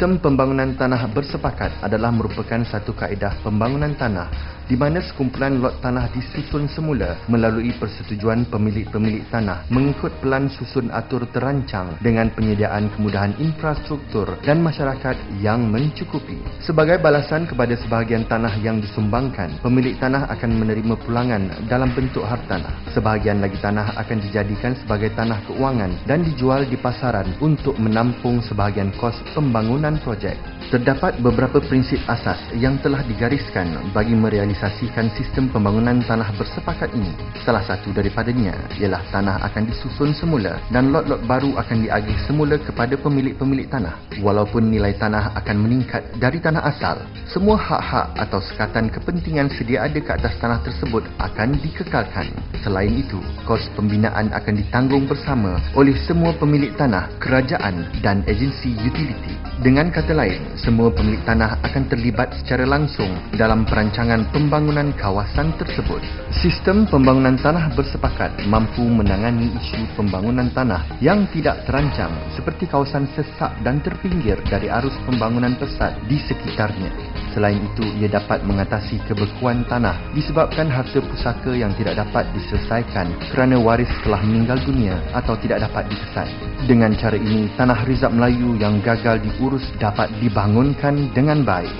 Sistem pembangunan tanah bersepakat adalah merupakan satu kaedah pembangunan tanah di mana sekumpulan lot tanah disusun semula melalui persetujuan pemilik-pemilik tanah mengikut pelan susun atur terancang dengan penyediaan kemudahan infrastruktur dan masyarakat yang mencukupi. Sebagai balasan kepada sebahagian tanah yang disumbangkan, pemilik tanah akan menerima pulangan dalam bentuk hartanah. Sebahagian lagi tanah akan dijadikan sebagai tanah keuangan dan dijual di pasaran untuk menampung sebahagian kos pembangunan projek. Terdapat beberapa prinsip asas yang telah digariskan bagi merealisasikan sistem pembangunan tanah bersepakat ini. Salah satu daripadanya ialah tanah akan disusun semula dan lot-lot baru akan diagih semula kepada pemilik-pemilik tanah. Walaupun nilai tanah akan meningkat dari tanah asal, semua hak-hak atau sekatan kepentingan sedia ada ke atas tanah tersebut akan dikekalkan. Selain itu, kos pembinaan akan ditanggung bersama oleh semua pemilik tanah, kerajaan dan agensi utiliti. Dengan kata lain, semua pemilik tanah akan terlibat secara langsung dalam perancangan pembangunan kawasan tersebut. Sistem pembangunan tanah bersepakat mampu menangani isu pembangunan tanah yang tidak terancang seperti kawasan sesak dan terpinggir dari arus pembangunan pesat di sekitarnya. Selain itu, ia dapat mengatasi kebekuan tanah disebabkan harta pusaka yang tidak dapat diselesaikan kerana waris telah meninggal dunia atau tidak dapat dikesan. Dengan cara ini, tanah Rizab Melayu yang gagal diurus dapat dibangunkan dengan baik.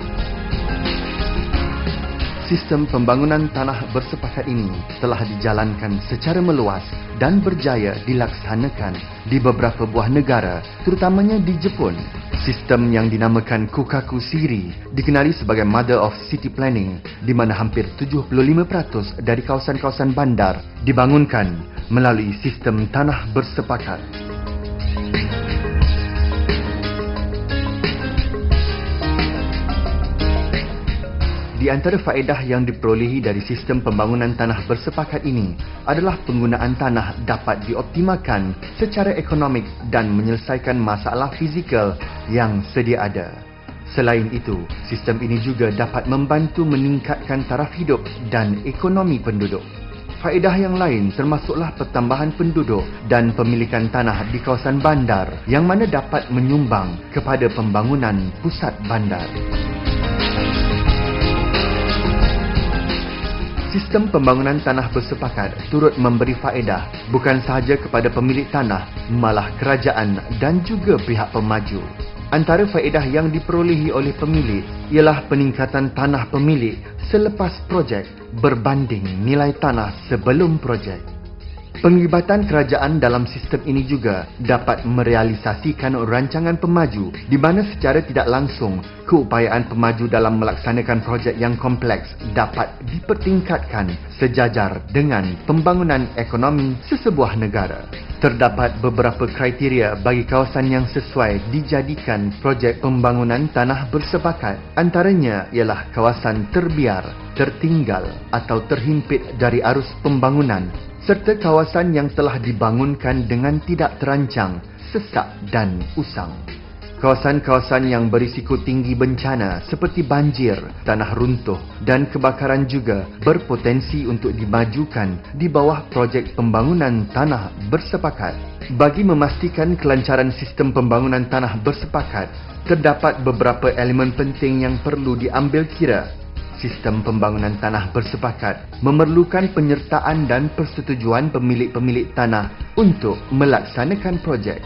Sistem pembangunan tanah bersepakat ini telah dijalankan secara meluas dan berjaya dilaksanakan di beberapa buah negara, terutamanya di Jepun. Sistem yang dinamakan Kokaku Siri dikenali sebagai Mother of City Planning, di mana hampir 75% dari kawasan-kawasan bandar dibangunkan melalui sistem tanah bersepakat. Di antara faedah yang diperolehi dari sistem pembangunan tanah bersepakat ini adalah penggunaan tanah dapat dioptimalkan secara ekonomik dan menyelesaikan masalah fizikal yang sedia ada. Selain itu, sistem ini juga dapat membantu meningkatkan taraf hidup dan ekonomi penduduk. Faedah yang lain termasuklah pertambahan penduduk dan pemilikan tanah di kawasan bandar yang mana dapat menyumbang kepada pembangunan pusat bandar. Sistem pembangunan tanah bersepakat turut memberi faedah bukan sahaja kepada pemilik tanah, malah kerajaan dan juga pihak pemaju. Antara faedah yang diperolehi oleh pemilik ialah peningkatan tanah pemilik selepas projek berbanding nilai tanah sebelum projek. Penglibatan kerajaan dalam sistem ini juga dapat merealisasikan rancangan pemaju di mana secara tidak langsung keupayaan pemaju dalam melaksanakan projek yang kompleks dapat dipertingkatkan sejajar dengan pembangunan ekonomi sesebuah negara. Terdapat beberapa kriteria bagi kawasan yang sesuai dijadikan projek pembangunan tanah bersepakat. Antaranya ialah kawasan terbiar, tertinggal atau terhimpit dari arus pembangunan, serta kawasan yang telah dibangunkan dengan tidak terancang, sesak dan usang. Kawasan-kawasan yang berisiko tinggi bencana seperti banjir, tanah runtuh dan kebakaran juga berpotensi untuk dimajukan di bawah projek pembangunan tanah bersepakat. Bagi memastikan kelancaran sistem pembangunan tanah bersepakat, terdapat beberapa elemen penting yang perlu diambil kira. Sistem pembangunan tanah bersepakat memerlukan penyertaan dan persetujuan pemilik-pemilik tanah untuk melaksanakan projek.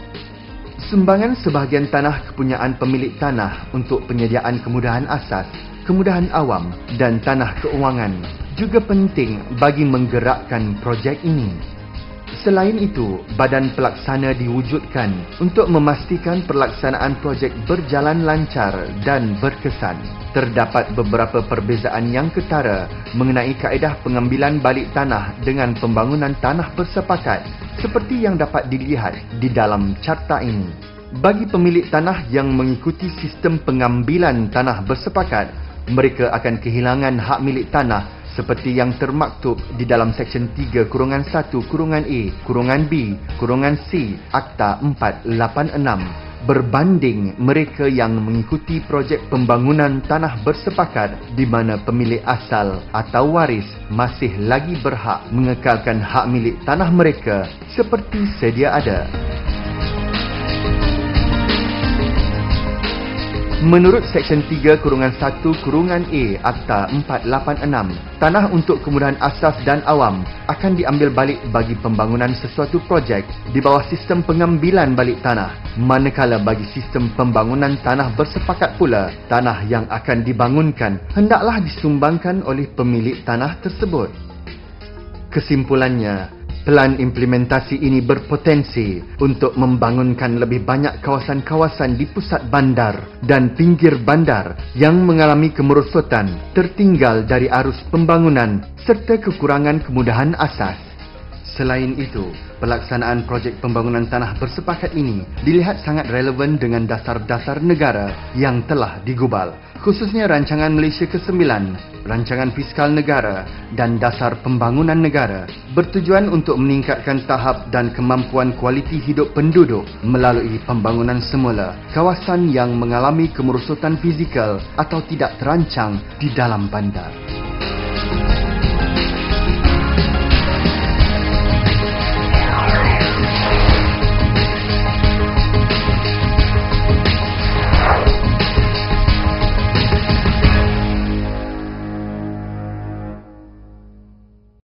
Sumbangan sebahagian tanah kepunyaan pemilik tanah untuk penyediaan kemudahan asas, kemudahan awam dan tanah keuangan juga penting bagi menggerakkan projek ini. Selain itu, badan pelaksana diwujudkan untuk memastikan pelaksanaan projek berjalan lancar dan berkesan. Terdapat beberapa perbezaan yang ketara mengenai kaedah pengambilan balik tanah dengan pembangunan tanah bersepakat seperti yang dapat dilihat di dalam carta ini. Bagi pemilik tanah yang mengikuti sistem pengambilan tanah bersepakat, mereka akan kehilangan hak milik tanah seperti yang termaktub di dalam Seksyen 3-1-A-B-C Akta 486 berbanding mereka yang mengikuti projek pembangunan tanah bersepakat di mana pemilik asal atau waris masih lagi berhak mengekalkan hak milik tanah mereka seperti sedia ada. Menurut Seksyen 3-1-A Akta 486, tanah untuk kemudahan asas dan awam akan diambil balik bagi pembangunan sesuatu projek di bawah sistem pengambilan balik tanah, manakala bagi sistem pembangunan tanah bersepakat pula, tanah yang akan dibangunkan hendaklah disumbangkan oleh pemilik tanah tersebut. Kesimpulannya, pelan implementasi ini berpotensi untuk membangunkan lebih banyak kawasan-kawasan di pusat bandar dan pinggir bandar yang mengalami kemerosotan, tertinggal dari arus pembangunan serta kekurangan kemudahan asas. Selain itu, pelaksanaan projek pembangunan tanah bersepakat ini dilihat sangat relevan dengan dasar-dasar negara yang telah digubal, khususnya Rancangan Malaysia ke-9, Rancangan Fiskal Negara dan Dasar Pembangunan Negara, bertujuan untuk meningkatkan tahap dan kemampuan kualiti hidup penduduk melalui pembangunan semula kawasan yang mengalami kemerosotan fizikal atau tidak terancang di dalam bandar.